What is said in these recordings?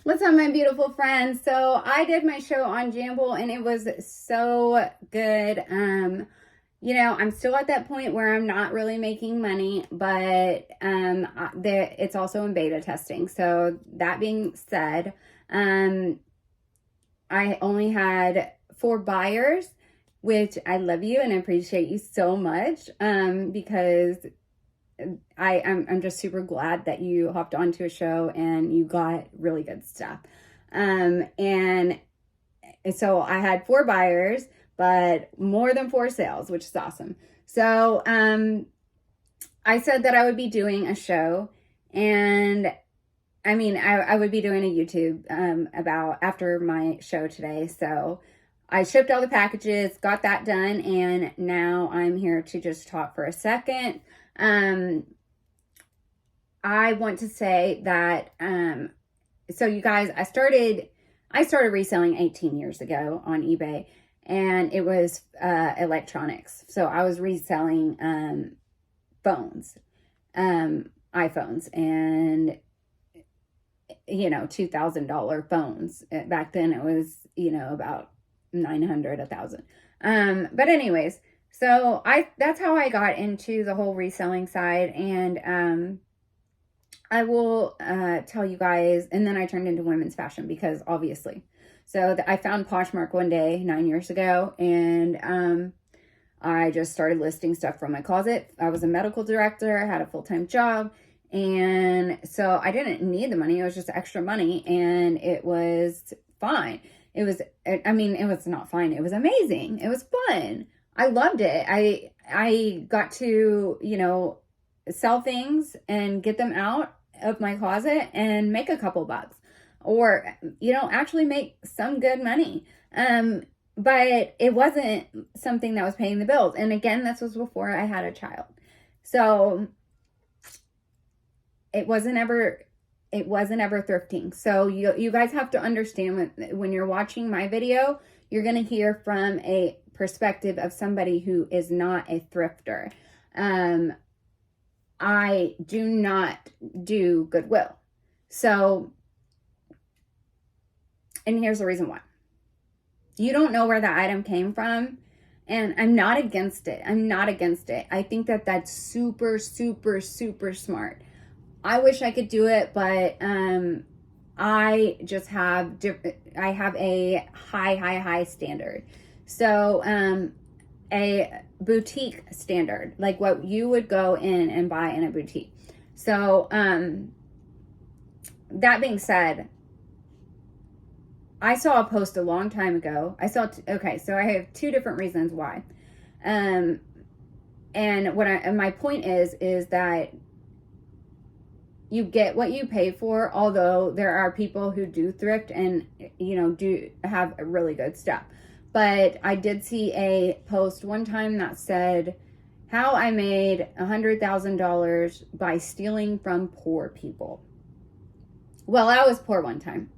What's up, my beautiful friends? So I did my show on Jamble and it was so good. I'm still at that point where I'm not really making money, but it's also in beta testing. So that being said, I only had 4 buyers, which I love you and I appreciate you so much, because I'm just super glad that you hopped onto a show and you got really good stuff. And so I had 4 buyers, but more than 4 sales, which is awesome. So I said that I would be doing a show, and I would be doing a YouTube about after my show today. So I shipped all the packages, got that done, and now I'm here to just talk for a second. I want to say that, so you guys, I started reselling 18 years ago on eBay, and it was electronics. So I was reselling phones, iPhones, and $2,000 phones. Back then it was, about 900, 1,000. But anyways, so that's how I got into the whole reselling side. And I will tell you guys, and then I turned into women's fashion because obviously. So I found Poshmark one day 9 years ago, and I just started listing stuff from my closet. I was a medical director, I had a full-time job, and so I didn't need the money. It was just extra money, and it was fine. It was not fine. It was amazing. It was fun. I loved it. I got to, sell things and get them out of my closet and make a couple bucks, or, actually make some good money. But it wasn't something that was paying the bills. And again, this was before I had a child. So it wasn't ever thrifting. So you guys have to understand, when you're watching my video, you're going to hear from a perspective of somebody who is not a thrifter. I do not do Goodwill. So, and here's the reason why. You don't know where the item came from, and I'm not against it. I think that that's super, super, super smart. I wish I could do it, but I just have I have a high standard. So a boutique standard, like what you would go in and buy in a boutique. So that being said, I saw a post a long time ago. So I have 2 different reasons why. And my point is that you get what you pay for, although there are people who do thrift and, do have really good stuff. But I did see a post one time that said how I made $100,000 by stealing from poor people. Well, I was poor one time.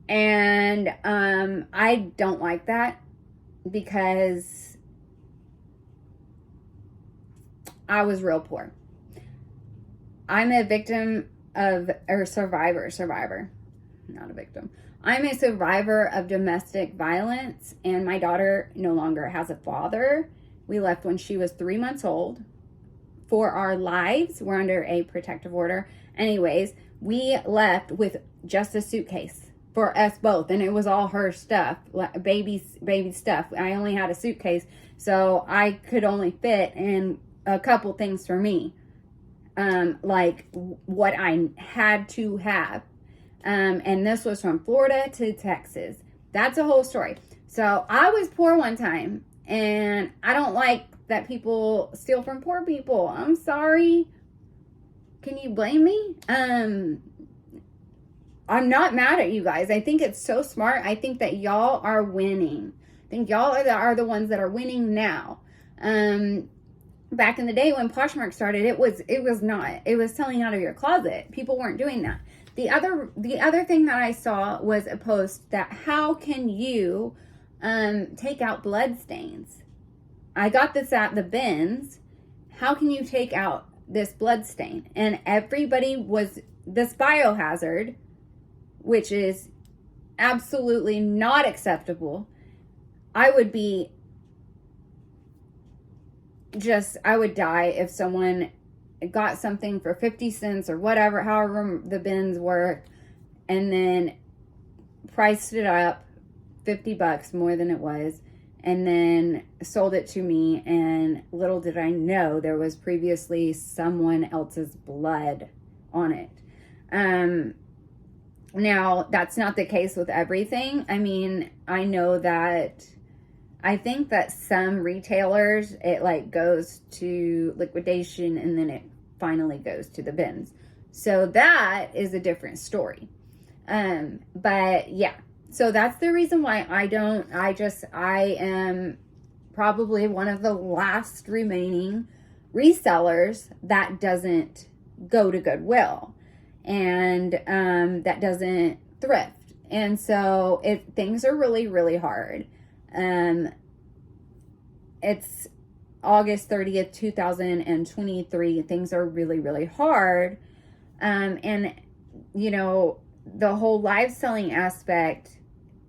And I don't like that, because I was real poor. I'm a victim of, or survivor, not a victim. I'm a survivor of domestic violence, and my daughter no longer has a father. We left when she was 3 months old for our lives. We're under a protective order. Anyways, we left with just a suitcase for us both, and it was all her stuff, baby stuff. I only had a suitcase, so I could only fit in a couple things for me, like what I had to have. And this was from Florida to Texas. That's a whole story. So I was poor one time, and I don't like that people steal from poor people. I'm sorry. Can you blame me? I'm not mad at you guys. I think it's so smart. I think that y'all are winning. I think y'all are the ones that are winning now. Back in the day when Poshmark started, it was not. It was selling out of your closet. People weren't doing that. The other thing that I saw was a post that how can you take out blood stains? I got this at the bins. How can you take out this blood stain? And everybody was, this biohazard which is absolutely not acceptable. I would die if someone got something for 50 cents or whatever, however the bins work, and then priced it up $50 more than it was, and then sold it to me, and little did I know there was previously someone else's blood on it. Now, that's not the case with everything. I mean, I think that some retailers, it like goes to liquidation and then it finally goes to the bins. So that is a different story. But yeah, so that's the reason why I am probably one of the last remaining resellers that doesn't go to Goodwill and that doesn't thrift. And so things are really, really hard. It's August 30th, 2023. Things are really, really hard. And you know, the whole live selling aspect,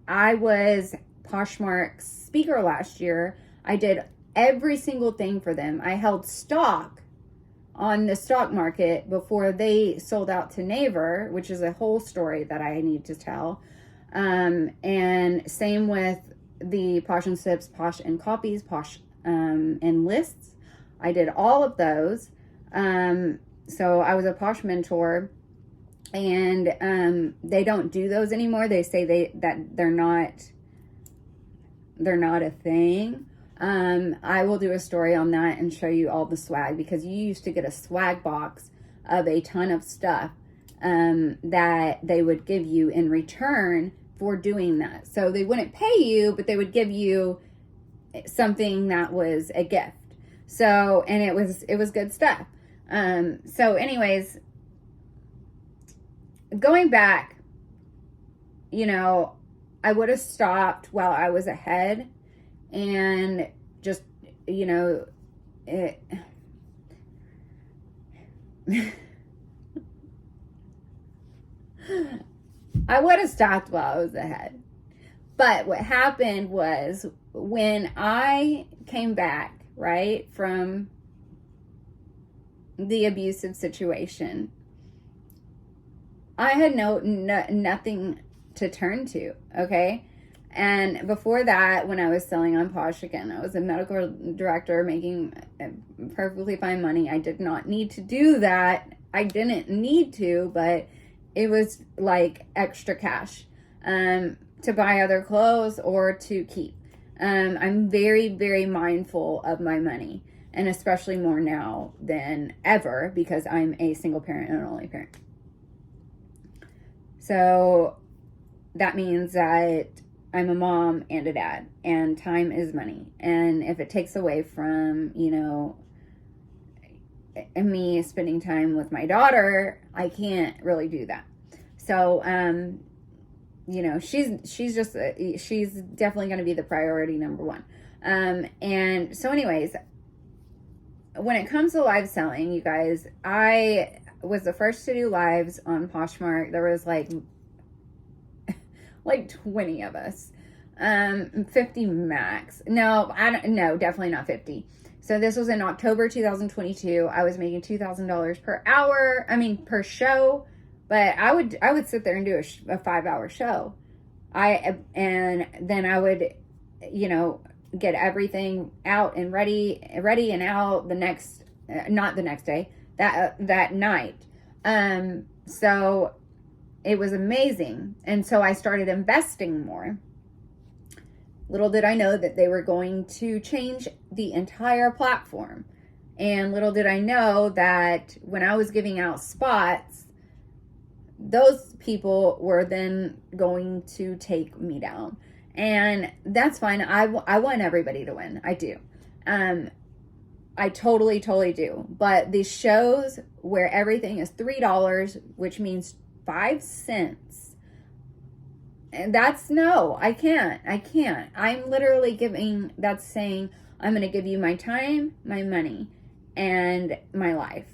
I was Poshmark's speaker last year. I did every single thing for them. I held stock on the stock market before they sold out to Naver, which is a whole story that I need to tell. And same with the Posh and Sips, Posh and Copies, Posh and Lists. I did all of those. So I was a Posh mentor, and they don't do those anymore. They say that they're not a thing. I will do a story on that and show you all the swag, because you used to get a swag box of a ton of stuff that they would give you in return for doing that. So they wouldn't pay you, but they would give you something that was a gift. So, and it was good stuff. So anyways, going back, you know, I would have stopped while I was ahead and just, you know, I would have stopped while I was ahead. But what happened was, when I came back, right, from the abusive situation, I had nothing to turn to, okay? And before that, when I was selling on Posh again, I was a medical director making perfectly fine money. I did not need to do that. I didn't need to, but it was like extra cash to buy other clothes or to keep. I'm very, very mindful of my money, and especially more now than ever, because I'm a single parent and an only parent. So that means that I'm a mom and a dad, and time is money. And if it takes away from, you know, me spending time with my daughter, I can't really do that. So, you know, she's definitely going to be the priority number one. And so anyways, when it comes to live selling, you guys, I was the first to do lives on Poshmark. There was like 20 of us, 50 max. No, definitely not 50. So this was in October 2022. I was making $2,000 per hour. I mean, per show. But I would sit there and do a 5-hour show. And then I would, you know, get everything out and ready and out not the next day, that night. So it was amazing. And so I started investing more. Little did I know that they were going to change the entire platform. And little did I know that when I was giving out spots, those people were then going to take me down. And that's fine. I want everybody to win. I do. I totally do. But these shows where everything is $3, which means 5 cents, and I can't. I'm literally that's saying, I'm going to give you my time, my money, and my life.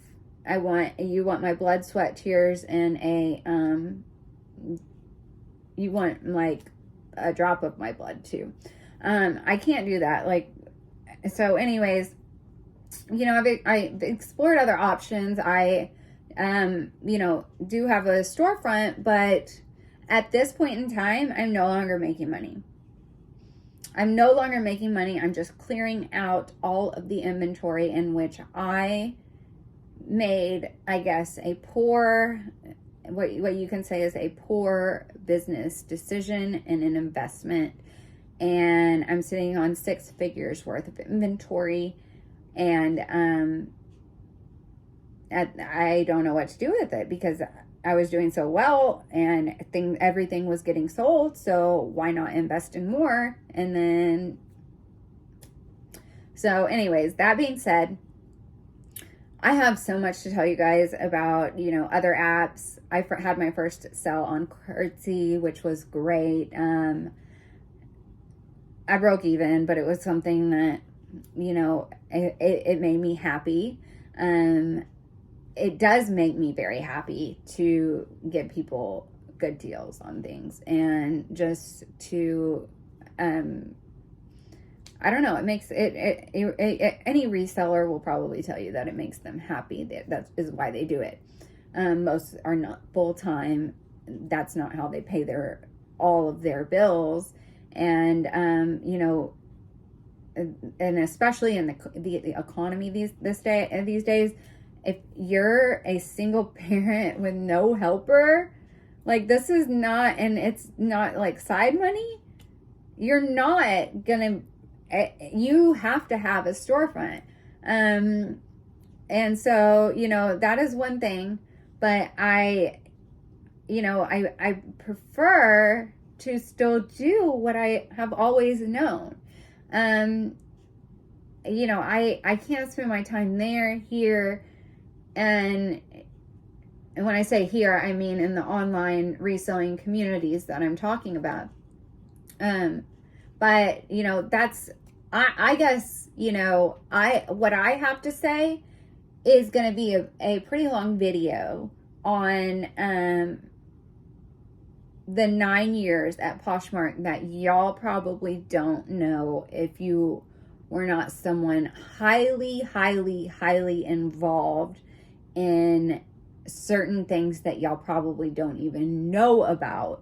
You want my blood, sweat, tears, and you want like a drop of my blood too. I can't do that. Like, so anyways, you know, I've explored other options. I, you know, do have a storefront, but at this point in time, I'm no longer making money. I'm no longer making money. I'm just clearing out all of the inventory in which I made, I guess, a poor, what you can say is a poor business decision and an investment. And I'm sitting on 6 figures worth of inventory, and I don't know what to do with it because I was doing so well and everything was getting sold. So why not invest in more? And then, so anyways, that being said, I have so much to tell you guys about, you know, other apps. I had my first sell on Curtsy, which was great. I broke even, but it was something that, you know, it made me happy. It does make me very happy to give people good deals on things, and just to, I don't know, it makes any reseller will probably tell you that it makes them happy. That is why they do it. Most are not full-time. That's not how they pay all of their bills. And, you know, and especially in the economy these days, if you're a single parent with no helper, like, this is not, and it's not like side money, you're not gonna, you have to have a storefront. And so, you know, that is one thing, but I prefer to still do what I have always known. You know, I can't spend my time here, and when I say here, I mean in the online reselling communities that I'm talking about. But, you know, that's, I guess, you know, what I have to say is going to be a pretty long video on, the 9 years at Poshmark that y'all probably don't know if you were not someone highly involved in certain things that y'all probably don't even know about,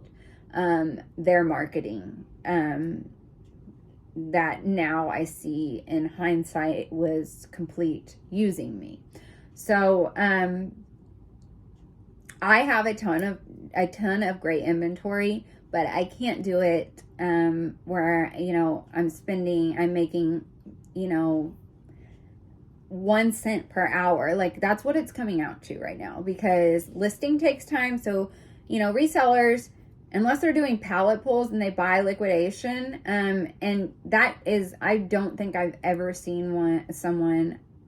their marketing, that now I see in hindsight was complete using me. So, I have a ton of great inventory, but I can't do it where, you know, I'm making, you know, 1 cent per hour. Like, that's what it's coming out to right now, because listing takes time. So, you know, resellers, unless they're doing pallet pulls and they buy liquidation, and that is, I don't think I've ever seen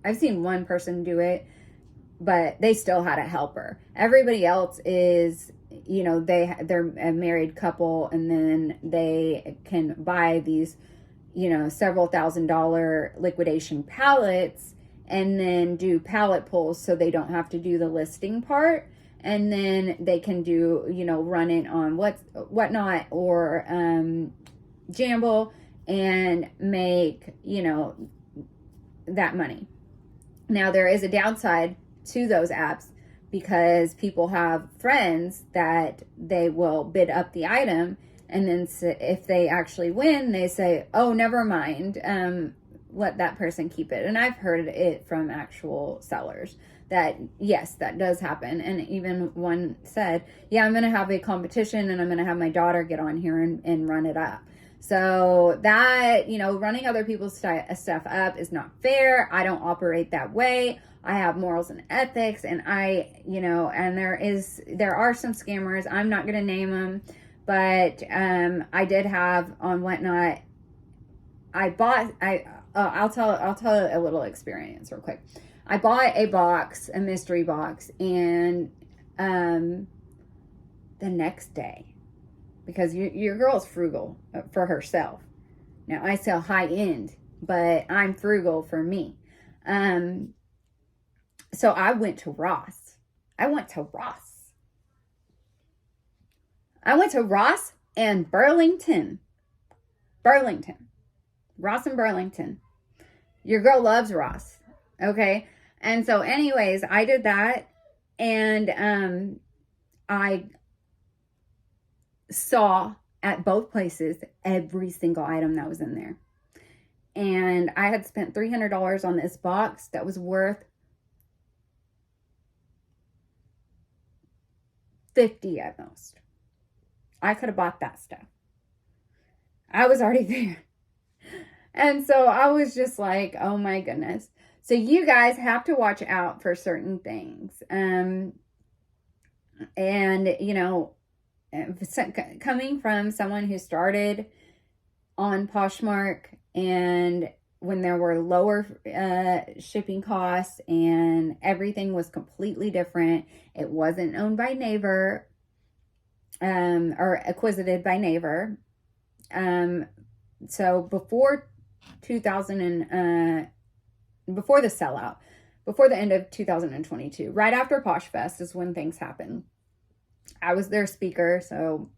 I've seen one person do it, but they still had a helper. Everybody else is, you know, they're a married couple, and then they can buy these, you know, several $1,000 liquidation pallets and then do pallet pulls so they don't have to do the listing part. And then they can do, you know, run it on whatnot or Jamble and make, you know, that money. Now, there is a downside to those apps, because people have friends that they will bid up the item, and then if they actually win, they say, oh, never mind, let that person keep it. And I've heard it from actual sellers that, yes, that does happen. And even one said, yeah, I'm going to have a competition and I'm going to have my daughter get on here and run it up. So that, you know, running other people's stuff up is not fair. I don't operate that way. I have morals and ethics, and and there are some scammers. I'm not going to name them, but I did have on Whatnot. I'll tell a little experience real quick. I bought a mystery box, and the next day, because your girl's frugal for herself. Now, I sell high end, but I'm frugal for me. So I went to Ross. I went to Ross And Ross and Burlington. Your girl loves Ross. Okay. And so anyways, I did that, and I saw at both places every single item that was in there. And I had spent $300 on this box that was worth $50 at most. I could have bought that stuff. I was already there. And so I was just like, oh my goodness. So you guys have to watch out for certain things. And, you know, coming from someone who started on Poshmark, and when there were lower shipping costs and everything was completely different, it wasn't owned by Naver or acquisited by Naver. So before 2000 and before the sellout, before the end of 2022, right after Posh Fest is when things happened. I was their speaker, so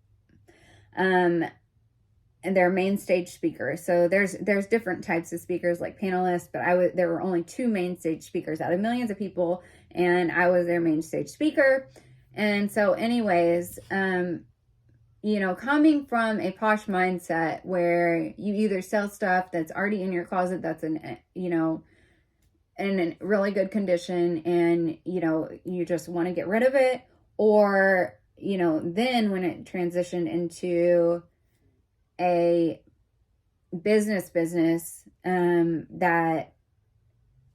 and their main stage speaker. So there's different types of speakers like panelists, but there were only 2 main stage speakers out of millions of people, and I was their main stage speaker. And so anyways, you know, coming from a posh mindset where you either sell stuff that's already in your closet that's in, you know, in a really good condition, and, you know, you just want to get rid of it, or, you know, then when it transitioned into a business, that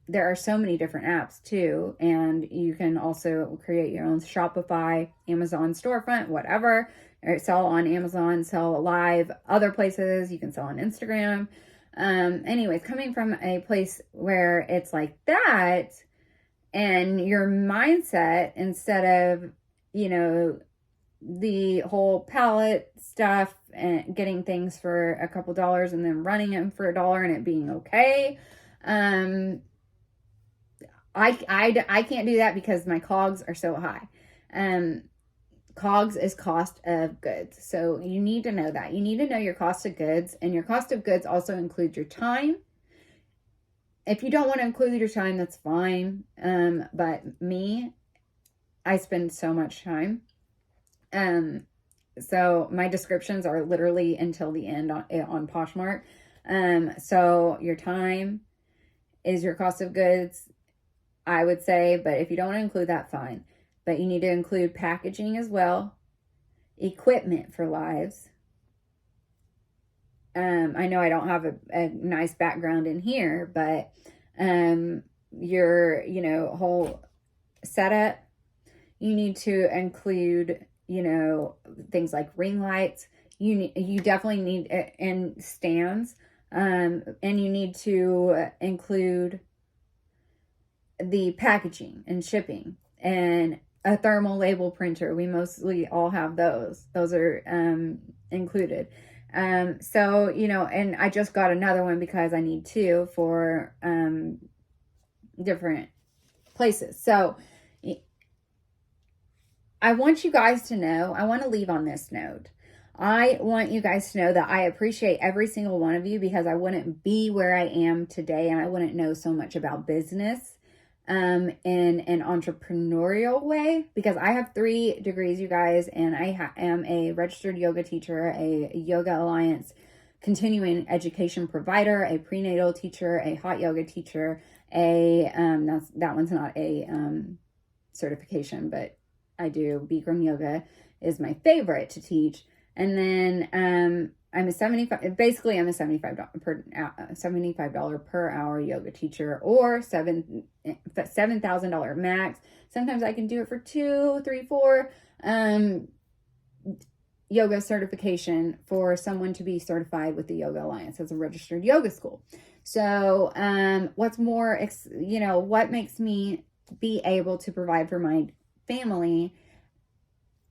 there are so many different apps too, and you can also create your own Shopify, Amazon storefront, whatever, or sell on Amazon, sell live other places, you can sell on Instagram. Anyways, coming from a place where it's like that, and your mindset, instead of, you know, the whole pallet stuff and getting things for a couple dollars and then running them for $1 and it being okay. I can't do that because my COGS are so high. COGS is cost of goods. So you need to know that. You need to know your cost of goods, and your cost of goods also includes your time. If you don't want to include your time, that's fine. But me, I spend so much time. So my descriptions are literally until the end on Poshmark. So your time is your cost of goods, I would say, but if you don't want to include that, fine. But you need to include packaging as well, equipment for lives. I know I don't have a nice background in here, but your, you know, whole setup, you need to include, you know, things like ring lights. You definitely need, and stands, and you need to include the packaging and shipping, and a thermal label printer. We mostly all have those. Those are included. So, you know, and I just got another one because I need 2 for different places. So I want you guys to know, I want to leave on this note. I want you guys to know that I appreciate every single one of you, because I wouldn't be where I am today, and I wouldn't know so much about business in an entrepreneurial way, because I have 3 degrees, you guys, and I am a registered yoga teacher, a Yoga Alliance continuing education provider, a prenatal teacher, a hot yoga teacher, that one's not a certification, but I do. Bikram yoga is my favorite to teach. And then I'm a $75 per hour yoga teacher, or $7,000 max. Sometimes I can do it for 2, 3, 4 yoga certification for someone to be certified with the Yoga Alliance as a registered yoga school. So what's more, you know, what makes me be able to provide for my family,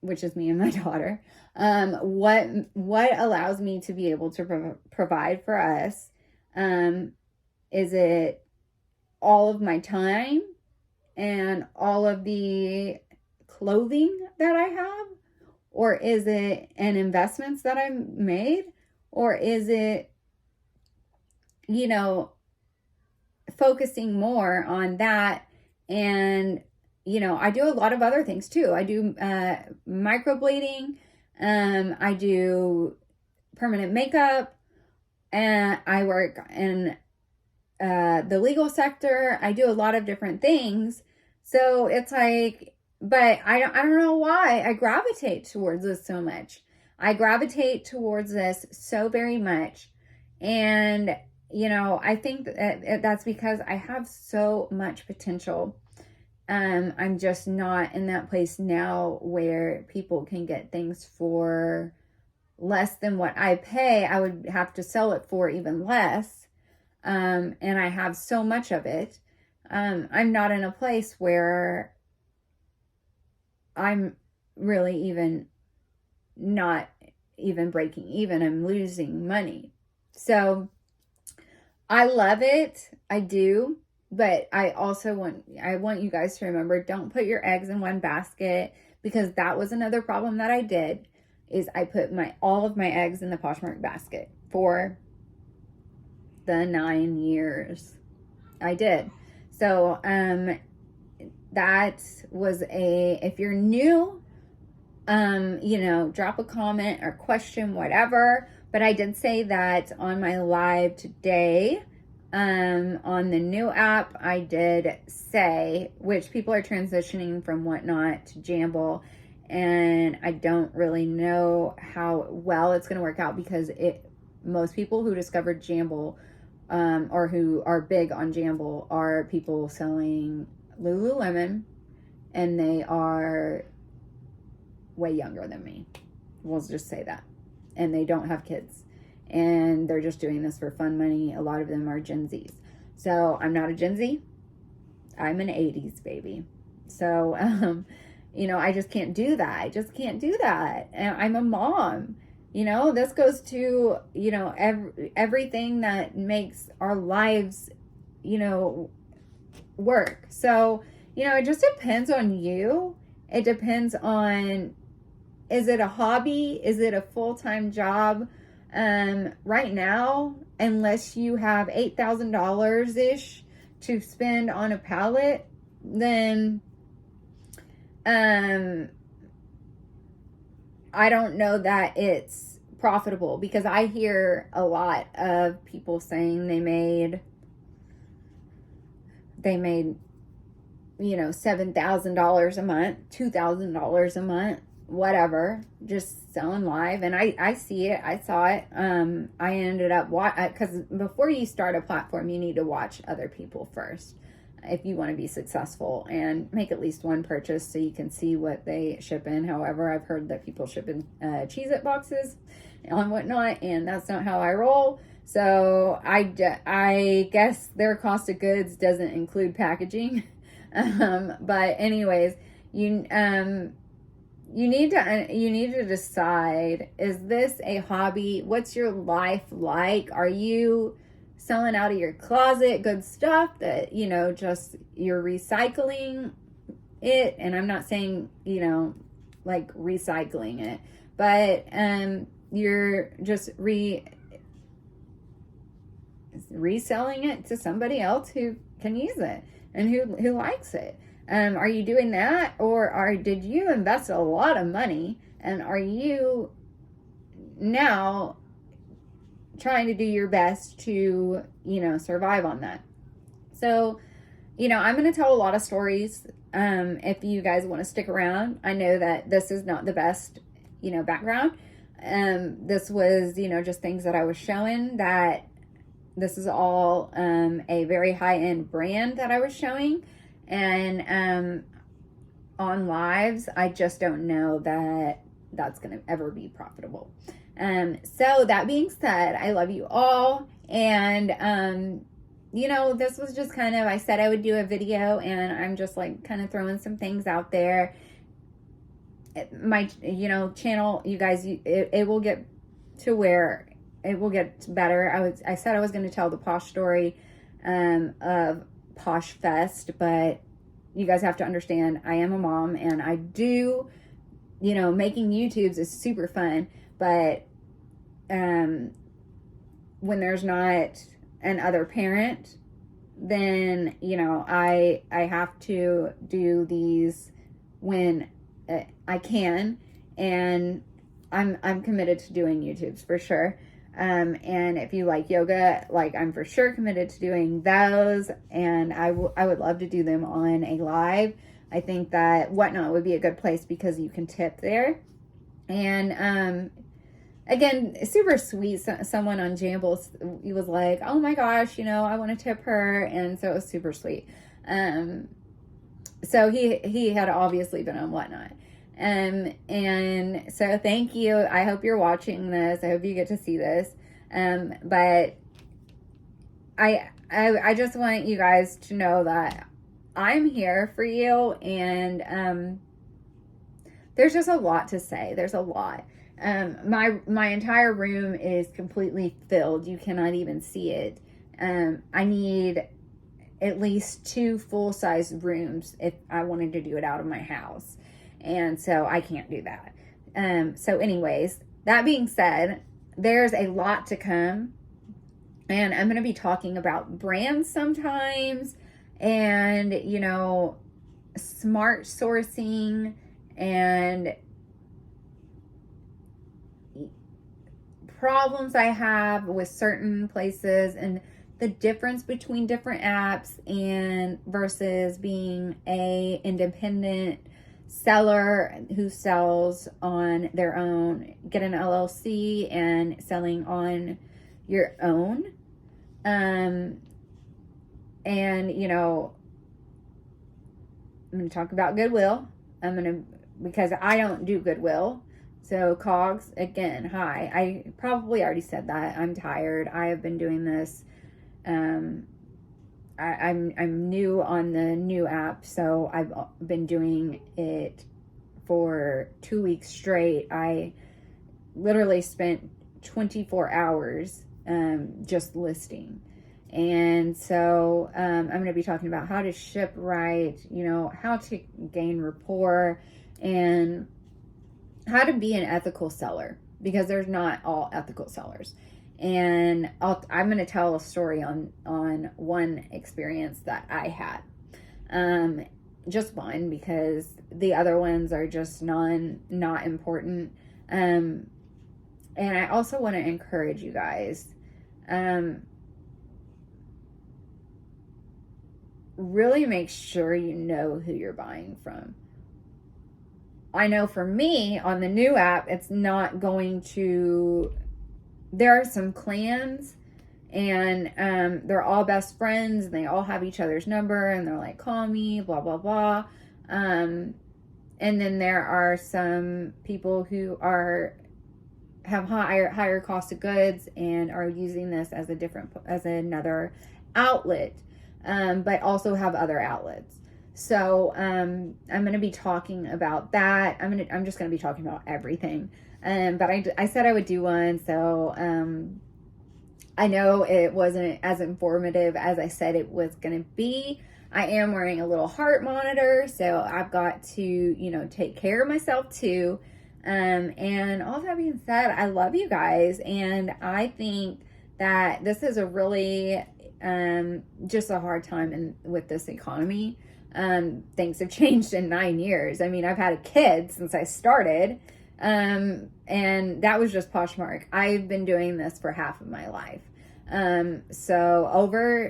which is me and my daughter, what allows me to be able to provide for us, is it all of my time and all of the clothing that I have, Or is it an investments that I made? Or is it, focusing more on that? And, I do a lot of other things too. I do microblading. I do permanent makeup. And I work in the legal sector. I do a lot of different things. So it's like, but I don't know why I gravitate towards this so much. I gravitate towards this so very much. And, I think that's because I have so much potential. I'm just not in that place now where people can get things for less than what I pay. I would have to sell it for even less. And I have so much of it. I'm not in a place where I'm really even not even breaking even. I'm losing money. So I love it. I do. But I also want you guys to remember, don't put your eggs in one basket, because that was another problem that I did, is I put all of my eggs in the Poshmark basket for the 9 years I did. So that was if you're new, drop a comment or question, whatever. But I did say that on my live today, on the new app, I did say, which people are transitioning from Whatnot to Jamble, and I don't really know how well it's going to work out, because most people who discovered Jamble, or who are big on Jamble, are people selling Lululemon, and they are way younger than me. We'll just say that. And they don't have kids. And they're just doing this for fun money. A lot of them are Gen Zs. So I'm not a Gen Z. I'm an 80s baby. So, I just can't do that. I just can't do that. And I'm a mom. This goes to, everything that makes our lives, work. So, it just depends on you. It depends on, is it a hobby? Is it a full-time job? Right now, unless you have $8,000-ish to spend on a pallet, then, I don't know that it's profitable, because I hear a lot of people saying they made $7,000 a month, $2,000 a month, whatever, just selling live. And I see it. I saw it. I ended up because before you start a platform, you need to watch other people first, if you want to be successful, and make at least one purchase so you can see what they ship in. However, I've heard that people ship in Cheez-It boxes on Whatnot, and that's not how I roll. So I guess their cost of goods doesn't include packaging. But anyways, you need to decide, is this a hobby? What's your life like? Are you selling out of your closet good stuff that, just you're recycling it? And I'm not saying, like recycling it, but you're just reselling it to somebody else who can use it and who likes it. Are you doing that, or did you invest a lot of money, and are you now trying to do your best to, survive on that? So, I'm going to tell a lot of stories. If you guys want to stick around, I know that this is not the best, background. This was, just things that I was showing, that this is all a very high-end brand that I was showing. And on lives, I just don't know that that's going to ever be profitable. So that being said, I love you all. And, this was just kind of, I said I would do a video, and I'm just like kind of throwing some things out there. My, channel, you guys, it will get to where it will get better. I said I was going to tell the Posh story of Posh Fest, but you guys have to understand, I am a mom, and I do you know, making YouTubes is super fun, but when there's not an other parent, then, you know, I have to do these when I can, and I'm committed to doing YouTubes for sure. And if you like yoga, like, I'm for sure committed to doing those, and I would love to do them on a live. I think that Whatnot would be a good place because you can tip there. And again, super sweet. Someone on Jamble, he was like, oh my gosh, you know, I want to tip her. And so it was super sweet. So he had obviously been on Whatnot. And so thank you. I hope you're watching this. I hope you get to see this. But I just want you guys to know that I'm here for you, and there's just a lot to say. There's a lot. My entire room is completely filled. You cannot even see it. I need at least 2 full-size rooms if I wanted to do it out of my house. And so I can't do that. So anyways, that being said, there's a lot to come. And I'm going to be talking about brands sometimes, and, you know, smart sourcing, and problems I have with certain places, and the difference between different apps and versus being a independent seller who sells on their own, get an LLC and selling on your own. And, you know, I'm going to talk about Goodwill. Because I don't do Goodwill. So Cogs, again, hi. I probably already said that. I'm tired. I have been doing this. I'm new on the new app, so I've been doing it for 2 weeks straight. I literally spent 24 hours just listing. And so I'm going to be talking about how to ship right, you know, how to gain rapport, and how to be an ethical seller, because there's not all ethical sellers. And I'm going to tell a story on one experience that I had. Just one, because the other ones are just not important. And I also want to encourage you guys. Really make sure you know who you're buying from. I know for me, on the new app, it's not going to... There are some clans, and they're all best friends, and they all have each other's number, and they're like, call me, blah, blah, blah. And then there are some people who have higher cost of goods and are using this as another outlet, but also have other outlets. So I'm going to be talking about that. I'm just going to be talking about everything. But I said I would do one, so I know it wasn't as informative as I said it was going to be. I am wearing a little heart monitor, so I've got to, you know, take care of myself too. And all that being said, I love you guys, and I think that this is a really just a hard time with this economy. Things have changed in 9 years. I mean, I've had a kid since I started. And that was just Poshmark. I've been doing this for half of my life. So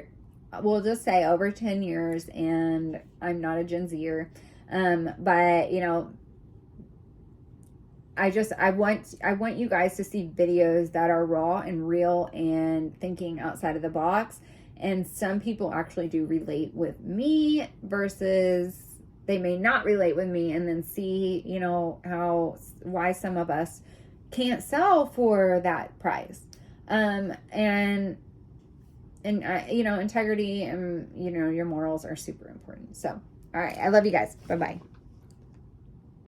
we'll just say over 10 years, and I'm not a Gen Zer. But, you know, I want you guys to see videos that are raw and real and thinking outside of the box. And some people actually do relate with me versus they may not relate with me, and then see, you know, why some of us can't sell for that price. And you know, integrity and, you know, your morals are super important. So, all right. I love you guys. Bye-bye.